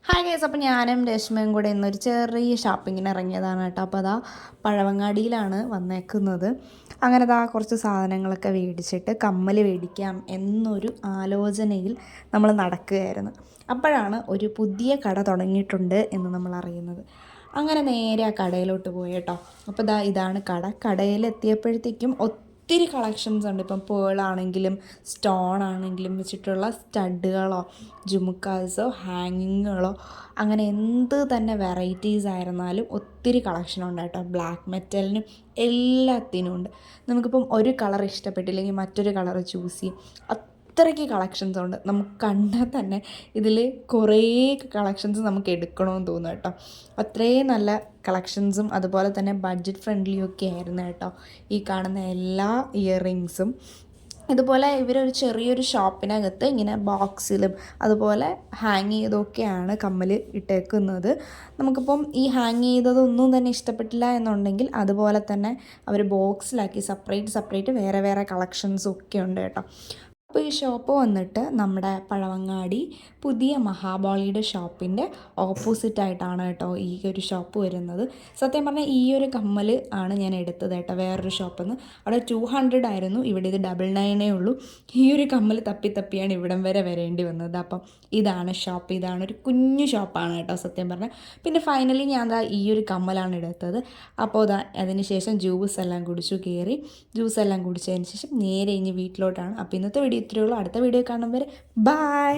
Hi guys, അപ്പോൾ ഞാനും രശ്മിയും കൂടെ ഇന്നൊരു ചെറിയ ഷോപ്പിങ്ങിന് ഇറങ്ങിയതാണ് കേട്ടോ. അപ്പോൾ അതാ പഴവങ്ങാടിയിലാണ് വന്നേക്കുന്നത്. അങ്ങനെ അതാ കുറച്ച് സാധനങ്ങളൊക്കെ മേടിച്ചിട്ട് കമ്മൽ മേടിക്കാം എന്നൊരു ആലോചനയിൽ നമ്മൾ നടക്കുകയായിരുന്നു. അപ്പോഴാണ് ഒരു പുതിയ കട തുടങ്ങിയിട്ടുണ്ട് എന്ന് നമ്മൾ അറിയുന്നത്. അങ്ങനെ നേരെ ആ കടയിലോട്ട് പോയി കേട്ടോ. അപ്പോൾ ഇതാണ് കട. കടയിലെത്തിയപ്പോഴത്തേക്കും ഒത്തിരി കളക്ഷൻസ് ഉണ്ട്. ഇപ്പം പേളാണെങ്കിലും സ്റ്റോൺ ആണെങ്കിലും വെച്ചിട്ടുള്ള സ്റ്റഡുകളോ ജുമുക്കാസോ ഹാങ്ങിങ്ങുകളോ അങ്ങനെ എന്ത് തന്നെ വെറൈറ്റീസ് ആയിരുന്നാലും ഒത്തിരി കളക്ഷനുണ്ട് കേട്ടോ. ബ്ലാക്ക് മെറ്റലിനും എല്ലാത്തിനും ഉണ്ട്. നമുക്കിപ്പം ഒരു കളർ ഇഷ്ടപ്പെട്ടില്ലെങ്കിൽ മറ്റൊരു കളർ ചൂസ് ചെയ്യും. അത്രയ്ക്ക് കളക്ഷൻസ് ഉണ്ട്. നമുക്ക് കണ്ടാൽ തന്നെ ഇതിൽ കുറേ കളക്ഷൻസ് നമുക്ക് എടുക്കണമെന്ന് തോന്നും കേട്ടോ. അത്രയും നല്ല കളക്ഷൻസും അതുപോലെ തന്നെ ബഡ്ജറ്റ് ഫ്രണ്ട്ലിയും ഒക്കെ ആയിരുന്നു കേട്ടോ ഈ കാണുന്ന എല്ലാ ഇയറിങ്സും. ഇതുപോലെ ഇവരൊരു ചെറിയൊരു ഷോപ്പിനകത്ത് ഇങ്ങനെ ബോക്സിലും അതുപോലെ ഹാങ് ചെയ്തൊക്കെയാണ് കമ്മൽ ഇട്ടേക്കുന്നത്. നമുക്കിപ്പം ഈ ഹാങ് ചെയ്തതൊന്നും തന്നെ ഇഷ്ടപ്പെട്ടില്ല എന്നുണ്ടെങ്കിൽ അതുപോലെ തന്നെ അവർ ബോക്സിലാക്കി സെപ്പറേറ്റ് വേറെ വേറെ കളക്ഷൻസും ഒക്കെ ഉണ്ട് കേട്ടോ. അപ്പോൾ ഈ ഷോപ്പ് വന്നിട്ട് നമ്മുടെ പഴവങ്ങാടി പുതിയ മഹാബലിയുടെ ഷോപ്പിൻ്റെ ഓപ്പോസിറ്റായിട്ടാണ് കേട്ടോ ഈ ഒരു ഷോപ്പ് വരുന്നത്. സത്യം പറഞ്ഞാൽ ഈ ഒരു കമ്മൽ ആണ് ഞാൻ എടുത്തത് കേട്ടോ വേറൊരു ഷോപ്പിൽ നിന്ന്. അവിടെ 200 ആയിരുന്നു, ഇവിടെ ഇത് 99 ഉള്ളൂ. ഈ ഒരു കമ്മൽ തപ്പിയാണ് ഇവിടം വരെ വരേണ്ടി വന്നത്. അപ്പം ഇതാണ് ഷോപ്പ്. ഇതാണ് ഒരു കുഞ്ഞു ഷോപ്പാണ് കേട്ടോ സത്യം പറഞ്ഞാൽ. പിന്നെ ഫൈനലി ഞാൻ ഈ ഒരു കമ്മലാണ് എടുത്തത്. അപ്പോൾ അതിന് ശേഷം ജ്യൂസ് എല്ലാം കുടിച്ചതിന് ശേഷം നേരെ ഇനി വീട്ടിലോട്ടാണ്. അപ്പോൾ ഇന്നത്തെ വീഡിയോ ഇത്രയേ ഉള്ളൂ. അടുത്ത വീഡിയോ കാണും വരെ ബൈ.